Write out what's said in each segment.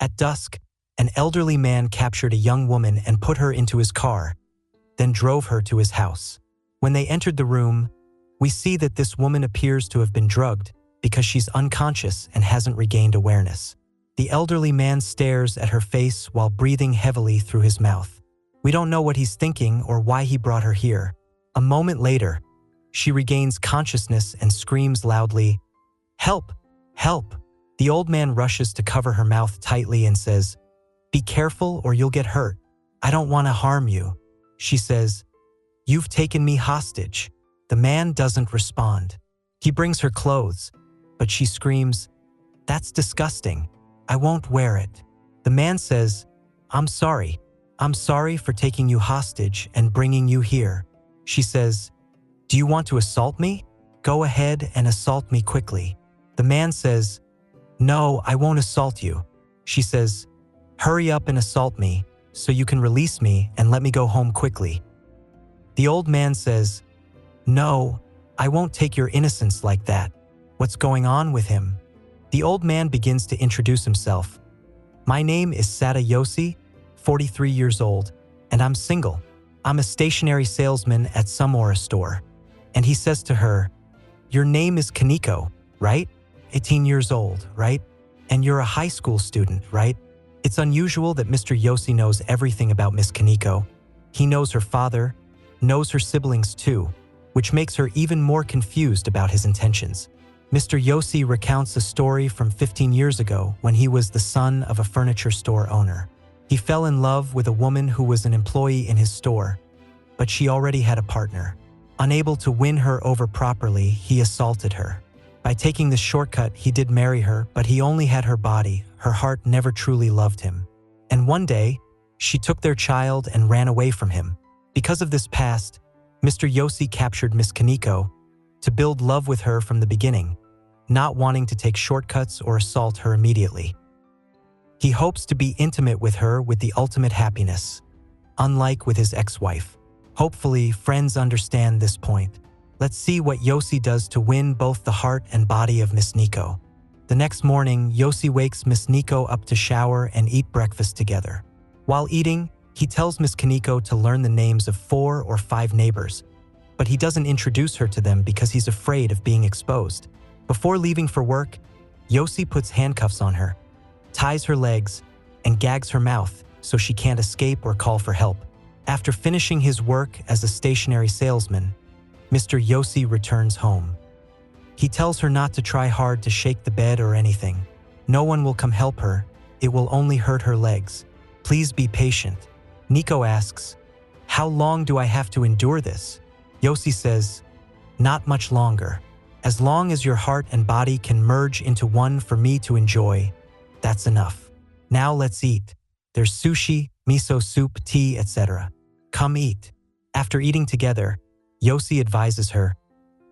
At dusk, an elderly man captured a young woman and put her into his car, then drove her to his house. When they entered the room, we see that this woman appears to have been drugged because she's unconscious and hasn't regained awareness. The elderly man stares at her face while breathing heavily through his mouth. We don't know what he's thinking or why he brought her here. A moment later, she regains consciousness and screams loudly, "Help! Help!" The old man rushes to cover her mouth tightly and says, "Be careful or you'll get hurt. I don't want to harm you." She says, "You've taken me hostage." The man doesn't respond. He brings her clothes, but she screams, "That's disgusting. I won't wear it." The man says, "I'm sorry. I'm sorry for taking you hostage and bringing you here." She says, "Do you want to assault me? Go ahead and assault me quickly." The man says, "No, I won't assault you." She says, "Hurry up and assault me so you can release me and let me go home quickly." The old man says, "No, I won't take your innocence like that. What's going on with him?" The old man begins to introduce himself. "My name is Sadayoshi, 43 years old, and I'm single. I'm a stationery salesman at Samura store." And he says to her, "Your name is Kuniko, right? 18 years old, right? And you're a high school student, right?" It's unusual that Mr. Yoshi knows everything about Miss Kuniko. He knows her father, knows her siblings too, which makes her even more confused about his intentions. Mr. Yoshi recounts a story from 15 years ago when he was the son of a furniture store owner. He fell in love with a woman who was an employee in his store, but she already had a partner. Unable to win her over properly, he assaulted her. By taking this shortcut, he did marry her, but he only had her body. Her heart never truly loved him. And one day, she took their child and ran away from him. Because of this past, Mr. Yoshi captured Miss Kuniko to build love with her from the beginning, not wanting to take shortcuts or assault her immediately. He hopes to be intimate with her with the ultimate happiness, unlike with his ex-wife. Hopefully, friends understand this point. Let's see what Yoshi does to win both the heart and body of Miss Nico. The next morning, Yoshi wakes Miss Nico up to shower and eat breakfast together. While eating, he tells Miss Kuniko to learn the names of 4 or 5 neighbors, but he doesn't introduce her to them because he's afraid of being exposed. Before leaving for work, Yoshi puts handcuffs on her, ties her legs, and gags her mouth so she can't escape or call for help. After finishing his work as a stationery salesman, Mr. Yoshi returns home. He tells her not to try hard to shake the bed or anything. No one will come help her. It will only hurt her legs. Please be patient. Nico asks, "How long do I have to endure this?" Yoshi says, "Not much longer. As long as your heart and body can merge into one for me to enjoy, that's enough. Now let's eat. There's sushi, miso soup, tea, etc. Come eat." After eating together, Yoshi advises her,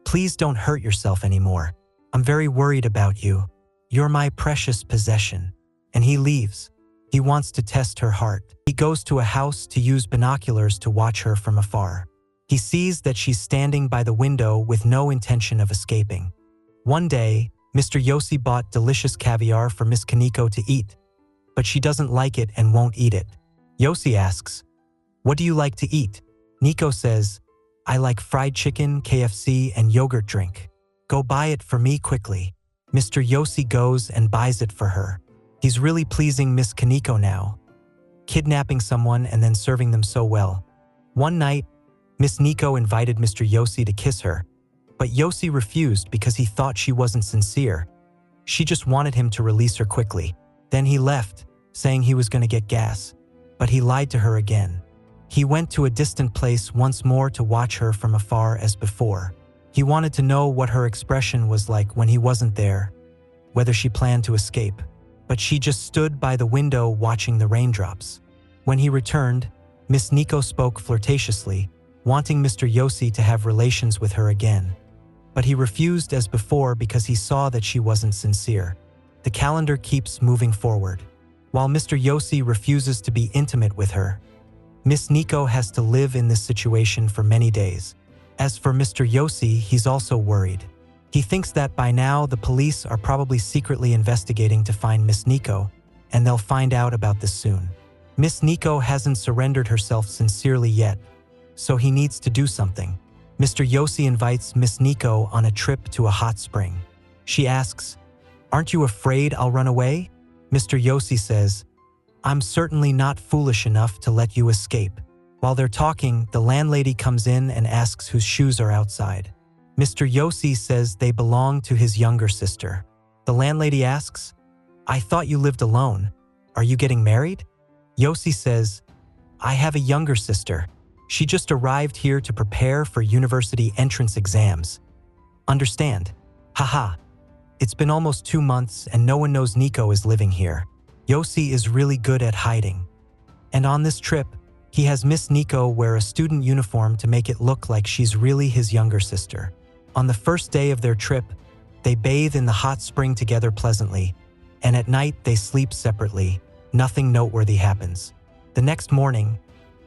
"Please don't hurt yourself anymore. I'm very worried about you. You're my precious possession." And he leaves. He wants to test her heart. He goes to a house to use binoculars to watch her from afar. He sees that she's standing by the window with no intention of escaping. One day, Mr. Yoshi bought delicious caviar for Miss Kuniko to eat, but she doesn't like it and won't eat it. Yoshi asks, "What do you like to eat?" Nico says, "I like fried chicken, KFC, and yogurt drink. Go buy it for me quickly." Mr. Yoshi goes and buys it for her. He's really pleasing Miss Kuniko now, kidnapping someone and then serving them so well. One night, Miss Nico invited Mr. Yoshi to kiss her, but Yoshi refused because he thought she wasn't sincere. She just wanted him to release her quickly. Then he left, saying he was going to get gas, but he lied to her again. He went to a distant place once more to watch her from afar as before. He wanted to know what her expression was like when he wasn't there, whether she planned to escape. But she just stood by the window watching the raindrops. When he returned, Miss Nico spoke flirtatiously, wanting Mr. Yoshi to have relations with her again. But he refused as before because he saw that she wasn't sincere. The calendar keeps moving forward. While Mr. Yoshi refuses to be intimate with her, Miss Nico has to live in this situation for many days. As for Mr. Yoshi, he's also worried. He thinks that by now the police are probably secretly investigating to find Miss Nico, and they'll find out about this soon. Miss Nico hasn't surrendered herself sincerely yet, so he needs to do something. Mr. Yossi invites Miss Nico on a trip to a hot spring. She asks, "Aren't you afraid I'll run away?" Mr. Yossi says, "I'm certainly not foolish enough to let you escape." While they're talking, the landlady comes in and asks whose shoes are outside. Mr. Yossi says they belong to his younger sister. The landlady asks, "I thought you lived alone. Are you getting married?" Yossi says, "I have a younger sister. She just arrived here to prepare for university entrance exams. Understand? Haha. It's been almost 2 months and no one knows Nico is living here. Yossi is really good at hiding. And on this trip, he has Miss Nico wear a student uniform to make it look like she's really his younger sister. On the first day of their trip, they bathe in the hot spring together pleasantly, and at night they sleep separately. Nothing noteworthy happens. The next morning,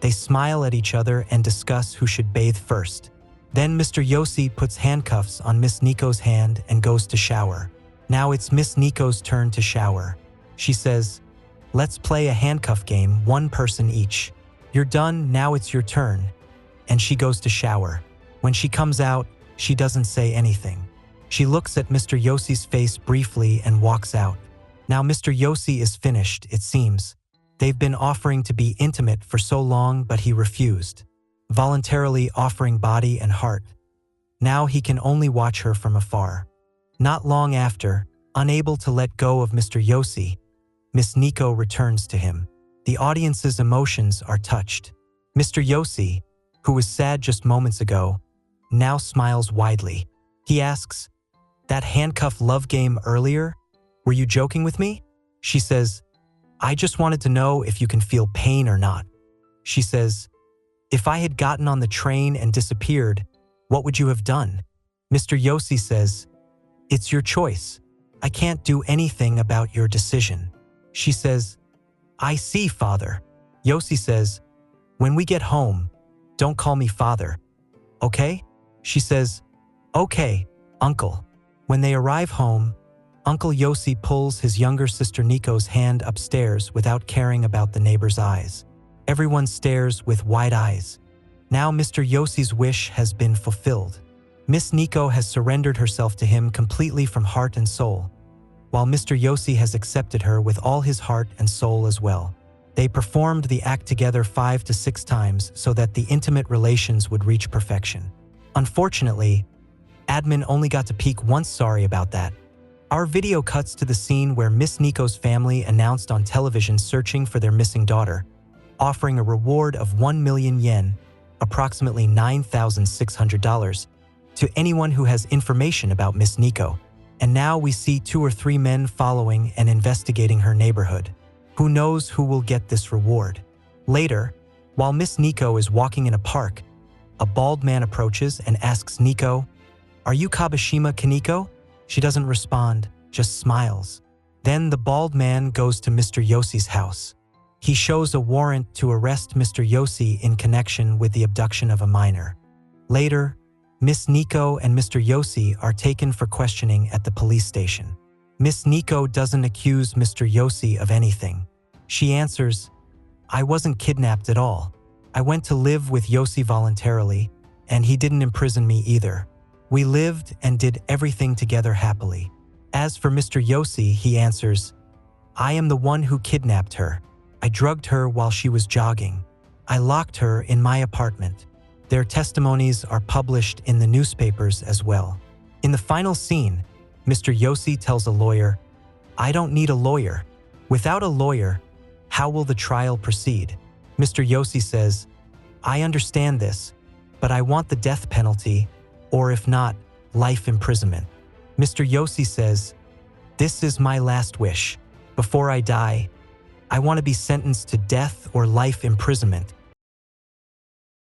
they smile at each other and discuss who should bathe first. Then Mr. Yossi puts handcuffs on Miss Nico's hand and goes to shower. Now it's Miss Nico's turn to shower. She says, "Let's play a handcuff game, 1 person each. You're done, now it's your turn." And she goes to shower. When she comes out, she doesn't say anything. She looks at Mr. Yossi's face briefly and walks out. Now Mr. Yossi is finished, it seems. They've been offering to be intimate for so long, but he refused, voluntarily offering body and heart. Now he can only watch her from afar. Not long after, unable to let go of Mr. Yossi, Miss Nico returns to him. The audience's emotions are touched. Mr. Yossi, who was sad just moments ago, now smiles widely. He asks, "That handcuff love game earlier? Were you joking with me?" She says, "I just wanted to know if you can feel pain or not." She says, "If I had gotten on the train and disappeared, what would you have done?" Mr. Yossi says, "It's your choice. I can't do anything about your decision." She says, "I see, father." Yossi says, "When we get home, don't call me father, okay?" She says, "Okay, uncle." When they arrive home, Uncle Yossi pulls his younger sister Nico's hand upstairs without caring about the neighbor's eyes. Everyone stares with wide eyes. Now Mr. Yossi's wish has been fulfilled. Miss Nico has surrendered herself to him completely from heart and soul, while Mr. Yossi has accepted her with all his heart and soul as well. They performed the act together 5 to 6 times so that the intimate relations would reach perfection. Unfortunately, admin only got to peek once. Sorry about that. Our video cuts to the scene where Miss Nico's family announced on television searching for their missing daughter, offering a reward of 1 million yen, approximately $9,600, to anyone who has information about Miss Nico. And now we see 2 or 3 men following and investigating her neighborhood. Who knows who will get this reward? Later, while Miss Nico is walking in a park, a bald man approaches and asks Nico, "Are you Kabashima Kuniko?" She doesn't respond, just smiles. Then the bald man goes to Mr. Yossi's house. He shows a warrant to arrest Mr. Yossi in connection with the abduction of a minor. Later, Miss Nico and Mr. Yossi are taken for questioning at the police station. Miss Nico doesn't accuse Mr. Yossi of anything. She answers, "I wasn't kidnapped at all. I went to live with Yossi voluntarily, and he didn't imprison me either. We lived and did everything together happily." As for Mr. Yossi, he answers, "I am the one who kidnapped her. I drugged her while she was jogging. I locked her in my apartment." Their testimonies are published in the newspapers as well. In the final scene, Mr. Yossi tells a lawyer, "I don't need a lawyer. Without a lawyer, how will the trial proceed?" Mr. Yossi says, "I understand this, but I want the death penalty, or if not, life imprisonment." Mr. Yossi says, "This is my last wish. Before I die, I want to be sentenced to death or life imprisonment.